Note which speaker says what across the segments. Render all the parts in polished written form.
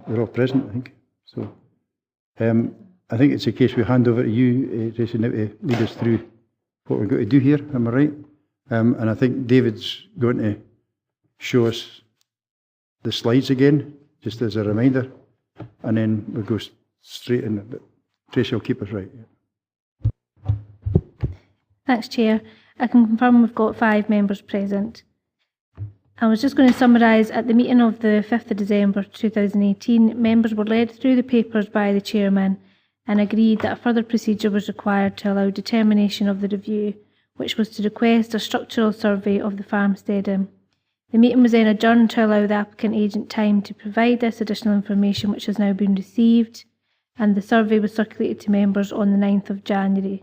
Speaker 1: We're all present, I think. So I think it's a case we hand over to you, Tracy, now to lead us through what we're going to do here. Am I right? And I think David's going to show us the slides again, just as a reminder, and then we'll go straight in. But Tracy will keep us right. Yeah.
Speaker 2: Thanks, Chair. I can confirm we've got 5 members present. I was just going to summarise, at the meeting of the 5th of December 2018, members were led through the papers by the Chairman and agreed that a further procedure was required to allow determination of the review, which was to request a structural survey of the farmsteading. The meeting was then adjourned to allow the applicant agent time to provide this additional information, which has now been received, and the survey was circulated to members on the 9th of January.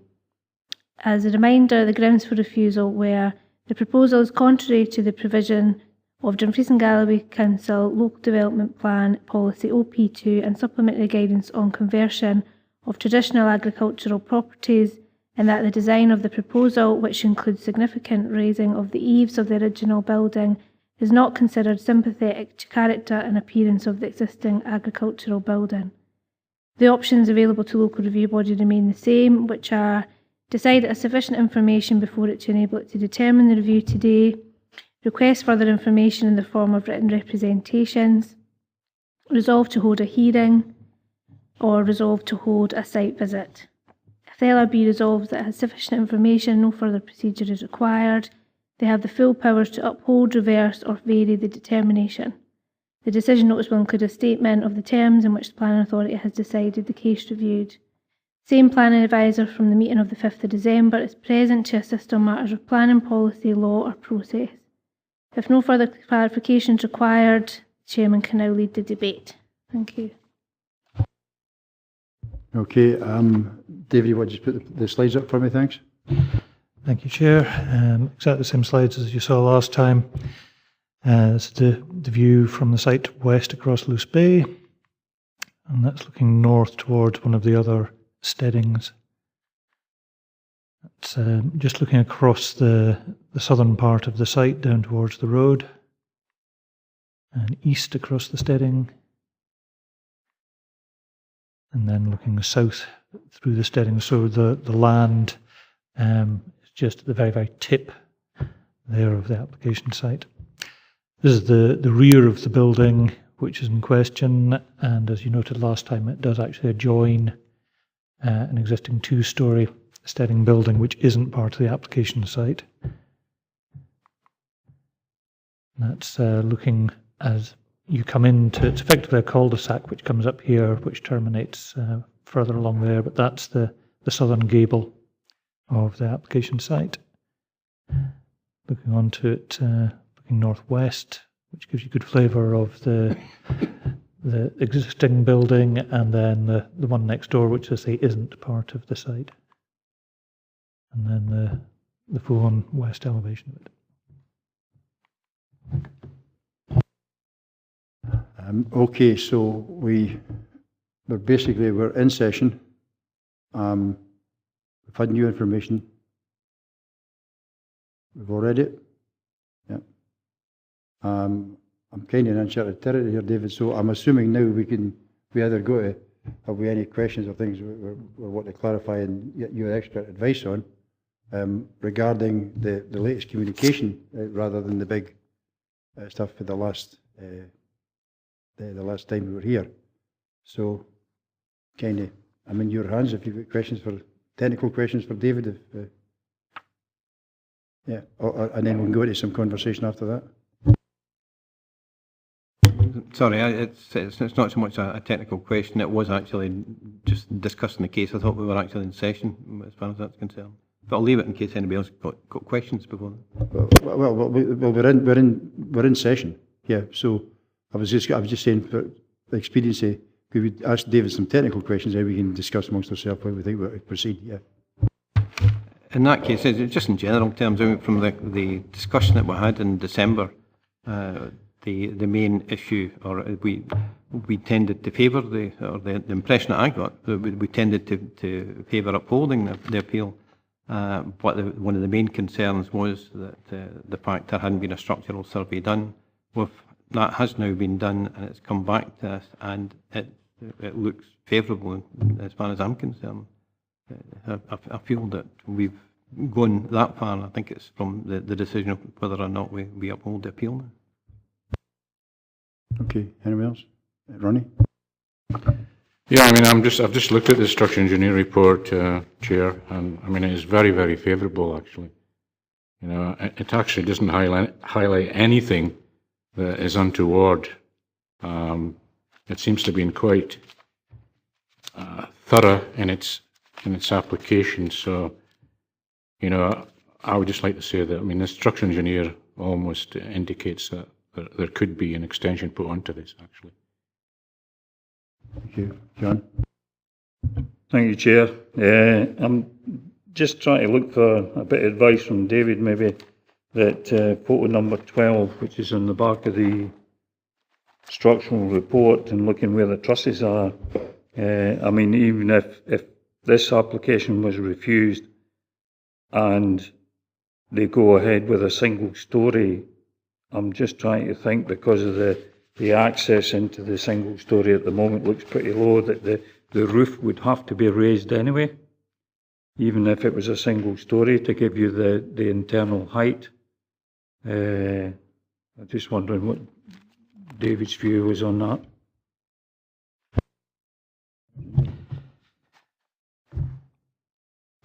Speaker 2: As a reminder, the grounds for refusal were the proposal is contrary to the provision of Dumfries and Galloway Council Local Development Plan Policy OP2 and supplementary guidance on conversion of traditional agricultural properties, and that the design of the proposal, which includes significant raising of the eaves of the original building, is not considered sympathetic to character and appearance of the existing agricultural building. The options available to local review body remain the same, which are decide that sufficient information before it to enable it to determine the review today, request further information in the form of written representations, resolve to hold a hearing, or resolve to hold a site visit. If the LRB resolves that it has sufficient information, no further procedure is required, they have the full powers to uphold, reverse, or vary the determination. The decision notice will include a statement of the terms in which the planning authority has decided the case reviewed. Same planning advisor from the meeting of the 5th of December is present to assist on matters of planning policy, law, or process. If no further clarification is required, the Chairman can now lead the debate. Thank you.
Speaker 1: Okay, David, you want to just put the slides up for me, thanks?
Speaker 3: Thank you, Chair. Exactly the same slides as you saw last time. This is the view from the site west across Luce Bay, and that's looking north towards one of the other steadings. It's just looking across the southern part of the site down towards the road, and east across the steading, and then looking south through the steading. So the land is just at the very, very tip there of the application site. This is the rear of the building, which is in question, and as you noted last time, it does actually adjoin an existing 2-storey steading building, which isn't part of the application site. That's looking as you come into, it's effectively a cul-de-sac which comes up here, which terminates further along there, but that's the southern gable of the application site. Looking onto it, looking northwest, which gives you a good flavour of the existing building, and then the one next door, which I say isn't part of the site. And then the full-on west elevation of it.
Speaker 1: Okay, so we're in session. We've had new information. We've all read it. Yeah. I'm kind of in uncharted territory here, David. So I'm assuming now we either go to, have we any questions or things we want to clarify and get your expert advice on regarding the latest communication rather than the big stuff for the last time we were here. So, kind of, I'm in your hands if you've got technical questions for David. Yeah, and then we can go into some conversation after that.
Speaker 4: Sorry, it's not so much a technical question. It was actually just discussing the case. I thought we were actually in session as far as that's concerned. But I'll leave it in case anybody else got questions before.
Speaker 1: Well, we're in session. Yeah. So I was just saying for expediency, could we ask David some technical questions and we can discuss amongst ourselves whether we think we proceed. Yeah.
Speaker 4: In that case, just in general terms, from the discussion that we had in December, the main issue, or we tended to favour the impression that I got, that we tended to favour upholding the appeal. But one of the main concerns was that the fact there hadn't been a structural survey done. We've that has now been done and it's come back to us, and it looks favourable as far as I'm concerned. I feel that we've gone that far, and I think it's from the decision of whether or not we uphold the appeal now.
Speaker 1: Okay, anyone else? Ronnie?
Speaker 5: Yeah, I mean, I've just looked at the structural engineer report, Chair, and I mean, it is very, very favourable, actually. You know, it actually doesn't highlight anything that is untoward. It seems to be quite thorough in its application. So, you know, I would just like to say that, I mean, the structural engineer almost indicates that there could be an extension put onto this, actually.
Speaker 1: Thank you. John?
Speaker 6: Thank you, Chair. I'm just trying to look for a bit of advice from David, maybe, that photo number 12, which is on the back of the structural report, and looking where the trusses are. I mean, even if this application was refused and they go ahead with a single story, I'm just trying to think, because of the access into the single story at the moment looks pretty low, that the roof would have to be raised anyway, even if it was a single story, to give you the internal height. I'm just wondering what David's view was on that.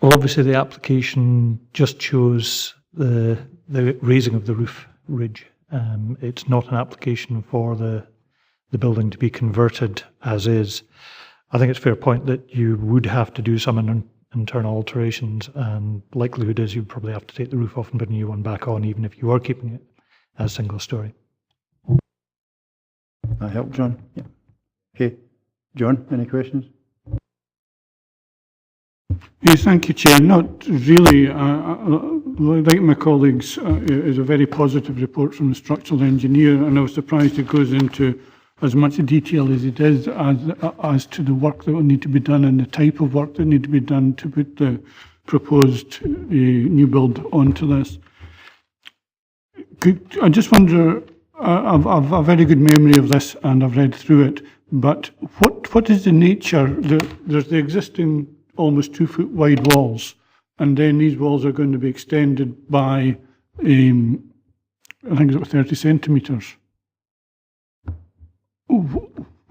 Speaker 3: Well, obviously the application just shows the raising of the roof ridge. It's not an application for the building to be converted as is. I think it's a fair point that you would have to do some internal alterations, and likelihood is you'd probably have to take the roof off and put a new one back on, even if you are keeping it as single story.
Speaker 1: That help, John? Yeah. Okay. John, any questions?
Speaker 7: Yes, thank you, Chair. Not really. Like my colleagues, it is a very positive report from the structural engineer, and I was surprised it goes into as much detail as it is as to the work that will need to be done and the type of work that need to be done to put the proposed new build onto this. I just wonder, I've a very good memory of this and I've read through it, but what is the nature? There's the existing almost 2 foot wide walls, and then these walls are going to be extended by, I think it's 30 centimetres.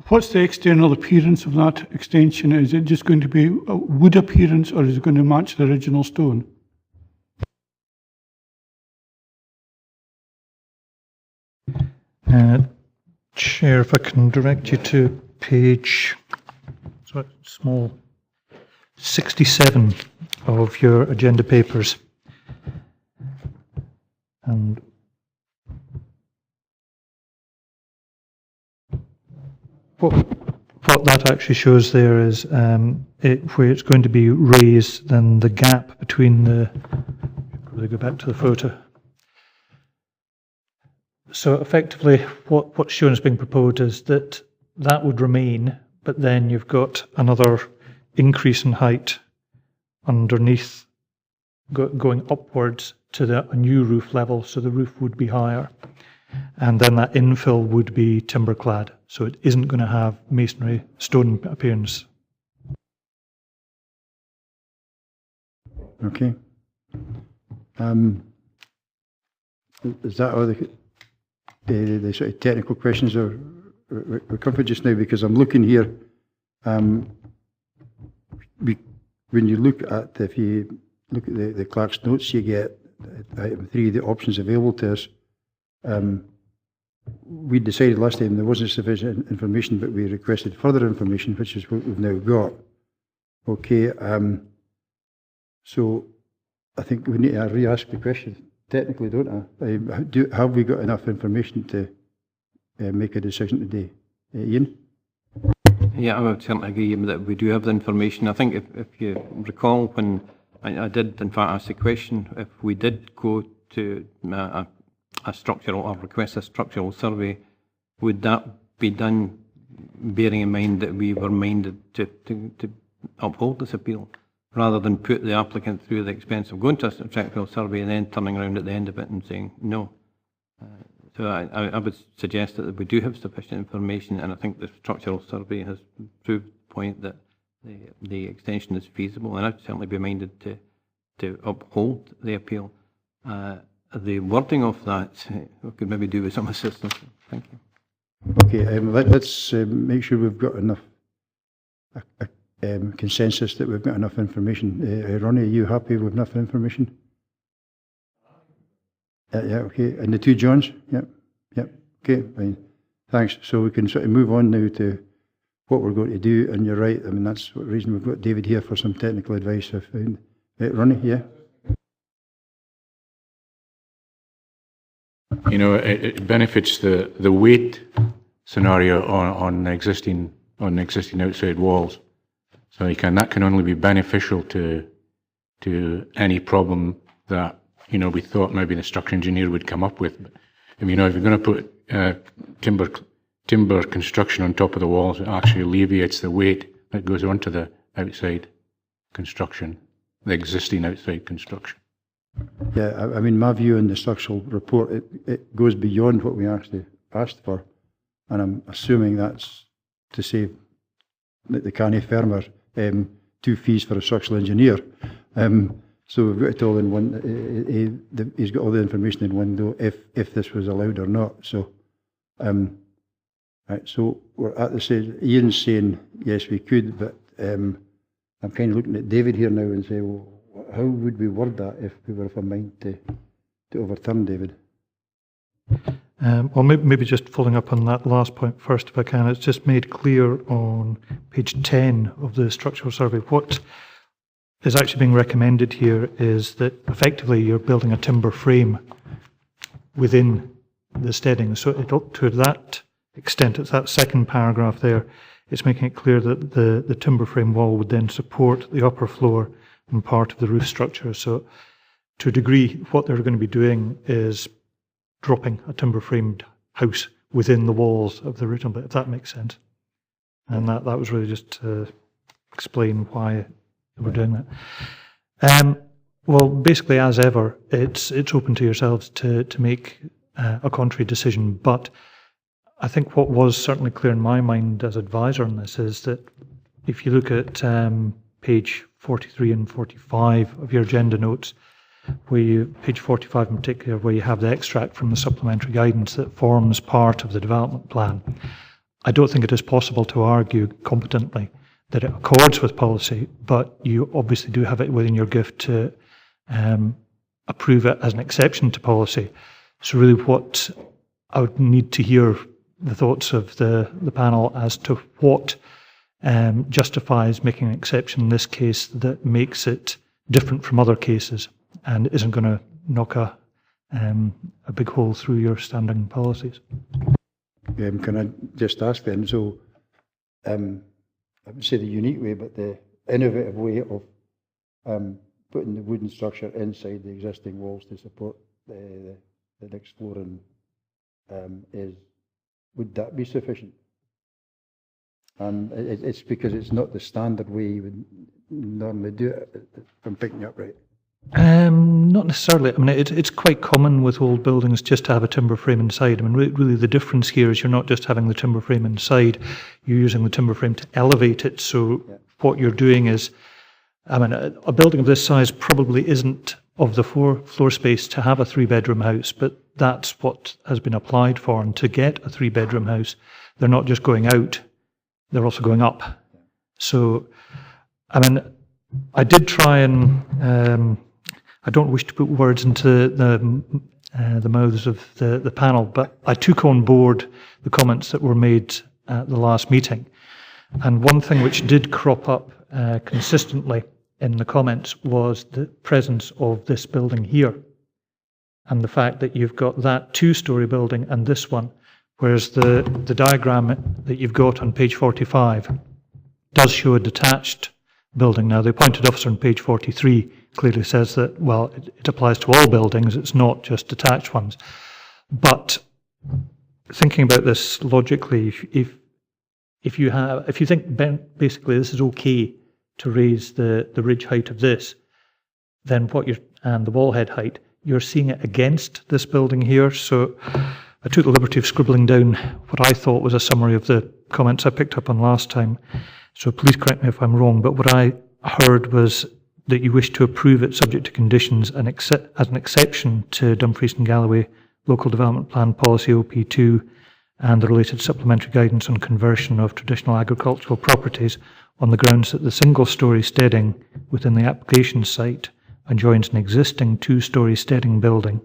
Speaker 7: What's the external appearance of that extension? Is it just going to be a wood appearance, or is it going to match the original stone?
Speaker 3: Chair, if I can direct you to page small 67 of your agenda papers. And what that actually shows there is where it's going to be raised, then the gap between probably go back to the photo. So effectively what's shown as being proposed is that would remain, but then you've got another increase in height underneath going upwards to a new roof level, so the roof would be higher. And then that infill would be timber clad, so it isn't going to have masonry stone appearance.
Speaker 1: Okay. Is that all the sort of technical questions are we're covered just now? Because I'm looking here, when you look at, if you look at the clerk's notes, you get item 3, the options available to us. We decided last time there wasn't sufficient information, but we requested further information, which is what we've now got. Okay, so I think we need to re-ask the question technically, don't I? Have we got enough information to make a decision today? Ian?
Speaker 4: Yeah, I would certainly agree that we do have the information. I think if you recall, when I did in fact ask the question, if we did go to a structural, or request a structural survey, would that be done bearing in mind that we were minded to uphold this appeal, rather than put the applicant through the expense of going to a structural survey and then turning around at the end of it and saying no? So I would suggest that we do have sufficient information, and I think the structural survey has proved the point that the extension is feasible, and I'd certainly be minded to uphold the appeal. The wording of that, we could maybe do with some assistance. Thank you.
Speaker 1: Okay, let's make sure we've got enough consensus that we've got enough information. Ronnie, are you happy with enough information? Yeah, okay. And the two Johns? Yep. Okay, fine. Thanks. So we can sort of move on now to what we're going to do. And you're right. I mean, that's the reason we've got David here for some technical advice. Ronnie, yeah?
Speaker 5: You know, it benefits the weight scenario on existing outside walls. So that can only be beneficial to any problem that, you know, we thought maybe the structural engineer would come up with. But, you know, if you're going to put timber construction on top of the walls, it actually alleviates the weight that goes onto the outside construction, the existing outside construction.
Speaker 1: Yeah, I mean, my view on the structural report, it goes beyond what we actually asked for. And I'm assuming that's to say that they can't firmer 2 fees for a structural engineer. So we've got it all in one. He's got all the information in one though, if this was allowed or not. So, right. So we're at the stage. Ian's saying yes, we could, but I'm kind of looking at David here now and say, well, how would we word that if we were of a mind to overturn David?
Speaker 3: Well, maybe just following up on that last point first, if I can. It's just made clear on page 10 of the structural survey. What is actually being recommended here is that effectively you're building a timber frame within the steading. So to that extent, it's that second paragraph there, it's making it clear that the timber frame wall would then support the upper floor and part of the roof structure. So to a degree, what they're going to be doing is dropping a timber-framed house within the walls of the original bit, if that makes sense. And that was really just to explain why we're doing that. Well, basically, as ever, it's open to yourselves to make a contrary decision. But I think what was certainly clear in my mind as advisor on this is that if you look at page 43 and 45 of your agenda notes, page 45 in particular, where you have the extract from the supplementary guidance that forms part of the development plan, I don't think it is possible to argue competently that it accords with policy, but you obviously do have it within your gift to approve it as an exception to policy. So really what I would need to hear the thoughts of the panel as to what justifies making an exception in this case that makes it different from other cases and isn't going to knock a big hole through your standing policies.
Speaker 1: Can I just ask then, so I would say the unique way, but the innovative way of putting the wooden structure inside the existing walls to support the next flooring would that be sufficient? It's because it's not the standard way you would normally do it, if I'm picking it up right.
Speaker 3: Not necessarily. I mean, it's quite common with old buildings just to have a timber frame inside. I mean, really the difference here is you're not just having the timber frame inside, you're using the timber frame to elevate it. So what you're doing is, I mean, a building of this size probably isn't of the floor space to have a 3-bedroom house, but that's what has been applied for. And to get a 3-bedroom house, they're not just going out, they're also going up. So, I mean, I did try and I don't wish to put words into the mouths of the panel, but I took on board the comments that were made at the last meeting. And one thing which did crop up consistently in the comments was the presence of this building here, and the fact that you've got that 2-story building and this one, whereas the diagram that you've got on page 45 does show a detached building. Now, the appointed officer on page 43 clearly says that, well, it applies to all buildings, it's not just detached ones. But thinking about this logically, if you think basically this is okay to raise the ridge height of this, then and the wall head height, you're seeing it against this building here. So I took the liberty of scribbling down what I thought was a summary of the comments I picked up on last time. So please correct me if I'm wrong, but what I heard was that you wish to approve it subject to conditions and as an exception to Dumfries and Galloway Local Development Plan Policy OP2 and the related supplementary guidance on conversion of traditional agricultural properties on the grounds that the single-storey steading within the application site adjoins an existing two-storey steading building,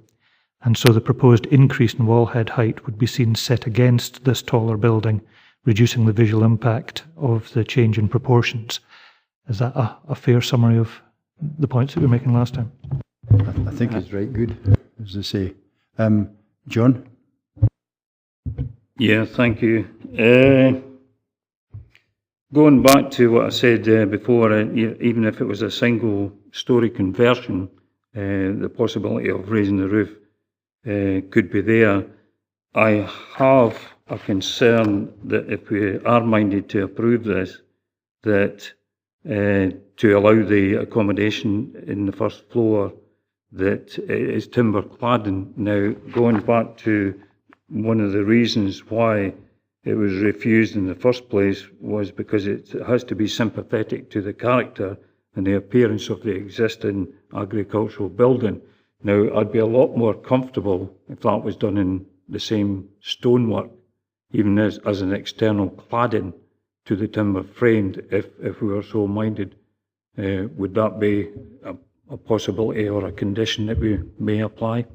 Speaker 3: and so the proposed increase in wallhead height would be seen set against this taller building, reducing the visual impact of the change in proportions. Is that a fair summary of the points that we were making last time?
Speaker 1: I think it's right good, as they say. John?
Speaker 6: Yeah, thank you. Going back to what I said before, even if it was a single-storey conversion, the possibility of raising the roof could be there. I have a concern that if we are minded to approve this, that to allow the accommodation in the first floor that is timber cladding. Now, going back to one of the reasons why it was refused in the first place was because it has to be sympathetic to the character and the appearance of the existing agricultural building. Now, I'd be a lot more comfortable if that was done in the same stonework, even as an external cladding to the timber framed, if we were so minded. Would that be a possibility or a condition that we may apply?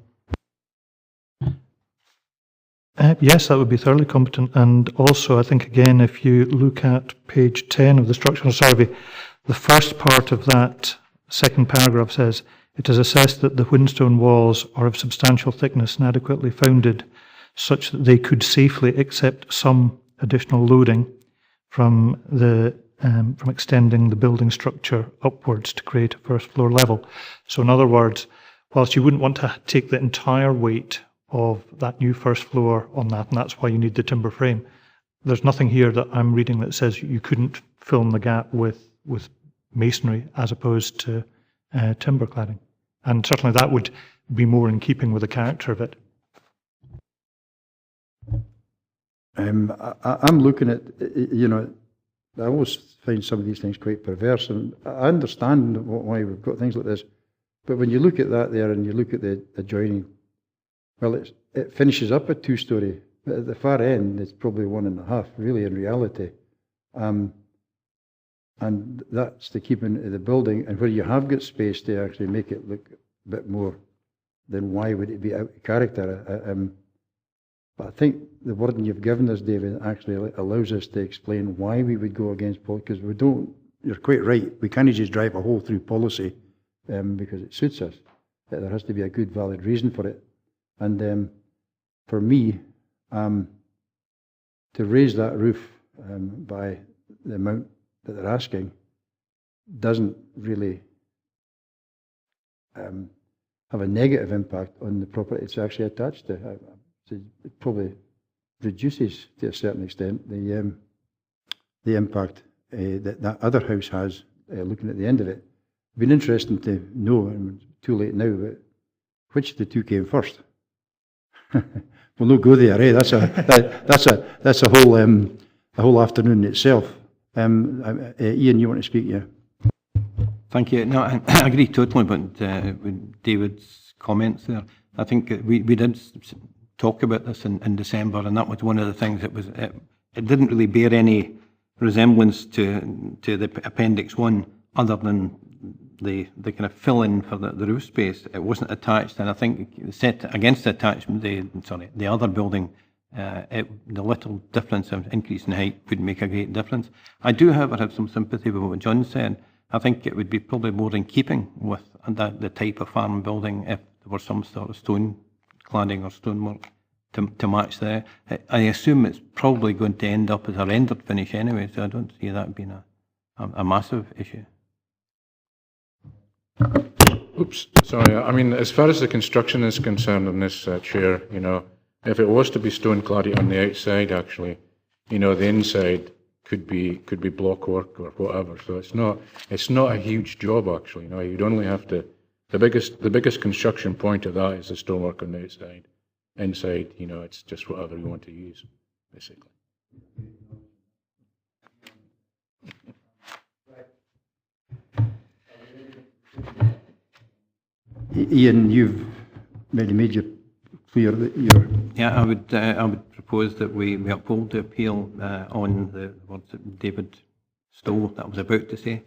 Speaker 3: Yes, that would be thoroughly competent. And also, I think, again, if you look at page 10 of the structural survey, the first part of that second paragraph says, it is assessed that the windstone walls are of substantial thickness and adequately founded such that they could safely accept some additional loading from extending the building structure upwards to create a first floor level. So in other words, whilst you wouldn't want to take the entire weight of that new first floor on that, and that's why you need the timber frame, there's nothing here that I'm reading that says you couldn't fill in the gap with masonry as opposed to timber cladding. And certainly that would be more in keeping with the character of it.
Speaker 1: I'm looking at, I always find some of these things quite perverse, and I understand why we've got things like this, but when you look at that there and you look at the adjoining, well, it finishes up at two-storey, but at the far end it's probably 1.5, really, in reality. And that's the keeping of the building, and where you have got space to actually make it look a bit more, then why would it be out of character? But I think the wording you've given us, David, actually allows us to explain why we would go against policy, because we don't, you're quite right, we can't just drive a hole through policy because it suits us. There has to be a good, valid reason for it. And for me, to raise that roof by the amount that they're asking doesn't really have a negative impact on the property it's actually attached to. It probably reduces, to a certain extent, the impact that other house has, looking at the end of it. It'd been interesting to know, and it's too late now, but which of the two came first? We'll not go there, eh? That's a whole afternoon in itself. Ian, you want to speak? Yeah.
Speaker 4: Thank you. No, I agree totally with David's comments there. I think we did talk about this in December, and that was one of the things that was it didn't really bear any resemblance to the Appendix 1, other than the kind of fill-in for the roof space. It wasn't attached, and I think set against the attachment, the other building, the little difference of increase in height would make a great difference. I do, however, have some sympathy with what John said. I think it would be probably more in keeping with the type of farm building if there was some sort of stone cladding or stonework to match there. I assume it's probably going to end up as a rendered finish anyway, so I don't see that being a massive issue.
Speaker 5: Oops, sorry. I mean, as far as the construction is concerned in this chair, if it was to be stone cladding on the outside, actually, the inside could be block work or whatever. So it's not a huge job, actually. You'd only have to. The biggest construction point of that is the stonework on the outside. inside, it's just whatever you want to use, basically.
Speaker 1: Ian, you've made your clear that you're...
Speaker 4: Yeah, I would propose that we uphold the appeal on the words that David stole, that I was about to say.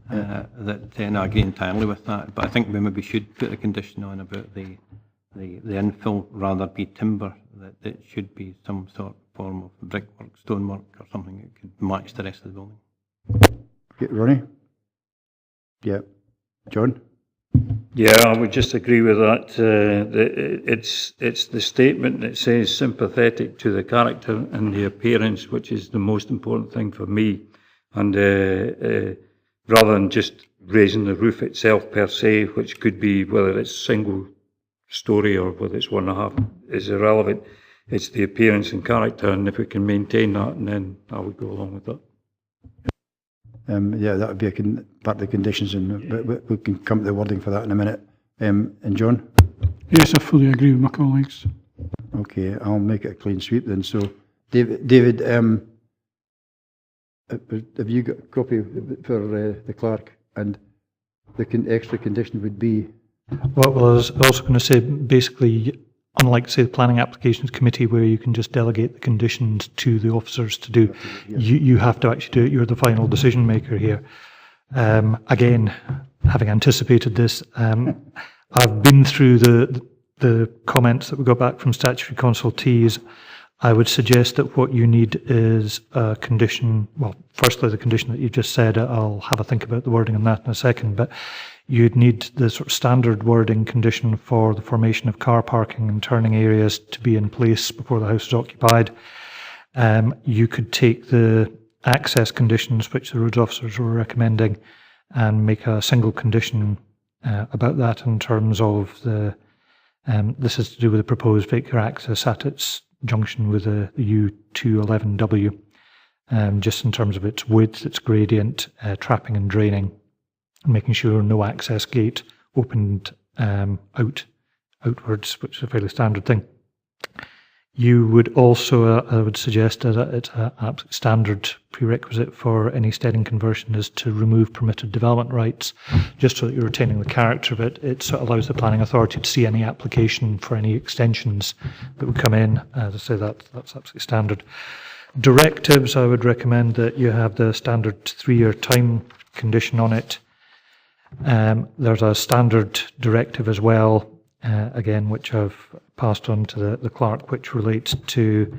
Speaker 4: And I agree entirely with that, but I think we maybe should put a condition on about the infill rather be timber, that it should be some sort of form of brickwork, stonework or something that could match the rest of the building.
Speaker 1: Okay, Ronnie? Yeah. John?
Speaker 6: Yeah, I would just agree with that. It's the statement that says sympathetic to the character and the appearance, which is the most important thing for me. And rather than just raising the roof itself per se, which could be whether it's single story or whether it's 1.5, is irrelevant. It's the appearance and character, and if we can maintain that, and then I would go along with that.
Speaker 1: Yeah, that would be part of the conditions, and we can come to the wording for that in a minute. And John?
Speaker 7: Yes, I fully agree with my colleagues.
Speaker 1: Okay, I'll make it a clean sweep then. So, David, have you got a copy for the clerk? And the extra condition would be?
Speaker 3: Well, I was also going to say, basically, unlike, say, the Planning Applications Committee, where you can just delegate the conditions to the officers to do, you have to actually do it. You're the final decision maker here. Again, having anticipated this, I've been through the comments that we got back from statutory consultees. I would suggest that what you need is a condition, well, firstly, the condition that you just said, I'll have a think about the wording on that in a second, but you'd need the sort of standard wording condition for the formation of car parking and turning areas to be in place before the house is occupied. You could take the access conditions, which the roads officers were recommending, and make a single condition about that in terms of this is to do with the proposed vehicular access at its junction with the U211W, just in terms of its width, its gradient, trapping and draining, and making sure no access gate opened outwards, which is a fairly standard thing. You would also, I would suggest that it's an absolute standard prerequisite for any steading conversion is to remove permitted development rights, just so that you're retaining the character of it. It sort of allows the planning authority to see any application for any extensions that would come in. As I say, that's absolutely standard. Directives, I would recommend that you have the standard 3-year time condition on it. There's a standard directive as well, again, which I've passed on to the clerk, which relates to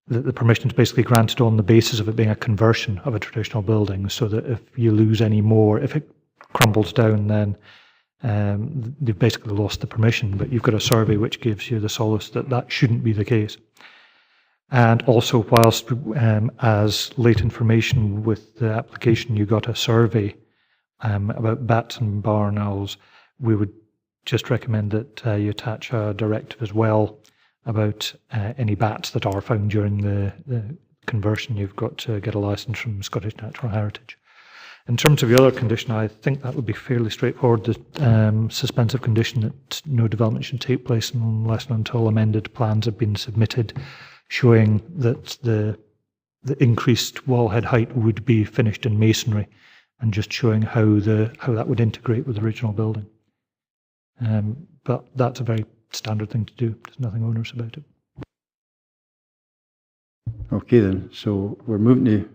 Speaker 3: the permission is basically granted on the basis of it being a conversion of a traditional building, so that if you lose any more, if it crumbles down, then they've basically lost the permission, but you've got a survey which gives you the solace that that shouldn't be the case. And also, whilst as late information with the application, you got a survey about bats and barn owls, we would just recommend that you attach a directive as well about any bats that are found during the conversion. You've got to get a licence from Scottish Natural Heritage. In terms of the other condition, I think that would be fairly straightforward. The suspensive condition that no development should take place unless and until amended plans have been submitted, showing that the increased wallhead height would be finished in masonry, and just showing how that would integrate with the original building. But that's a very standard thing to do. There's nothing onerous about it.
Speaker 1: Okay then, so we're moving to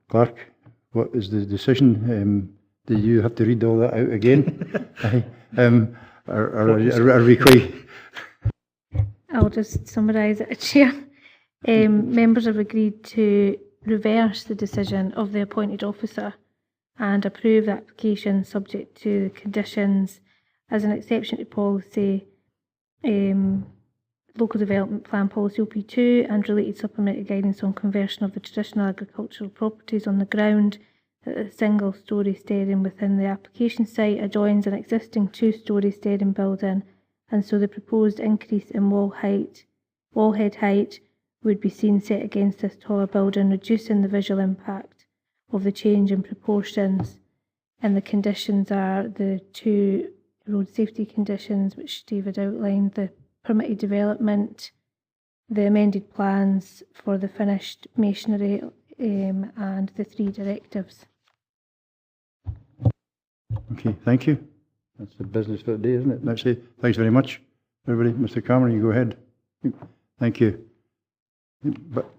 Speaker 1: clerk. What is the decision? Do you have to read all that out again? Are we quite...
Speaker 2: I'll just summarise it, Chair. Members have agreed to reverse the decision of the appointed officer and approve the application subject to the conditions as an exception to policy, Local Development Plan Policy OP2 and related supplementary guidance on conversion of the traditional agricultural properties on the ground that a single-storey steading within the application site adjoins an existing 2-storey steading building, and so the proposed increase in wallhead height would be seen set against this taller building, reducing the visual impact of the change in proportions. And the conditions are the 2 road safety conditions, which David outlined, the permitted development, the amended plans for the finished masonry, and the 3 directives.
Speaker 1: Okay, thank you. That's the business for the day, isn't it? That's it. Thanks very much, everybody. Mr. Cameron, you go ahead. Thank you. But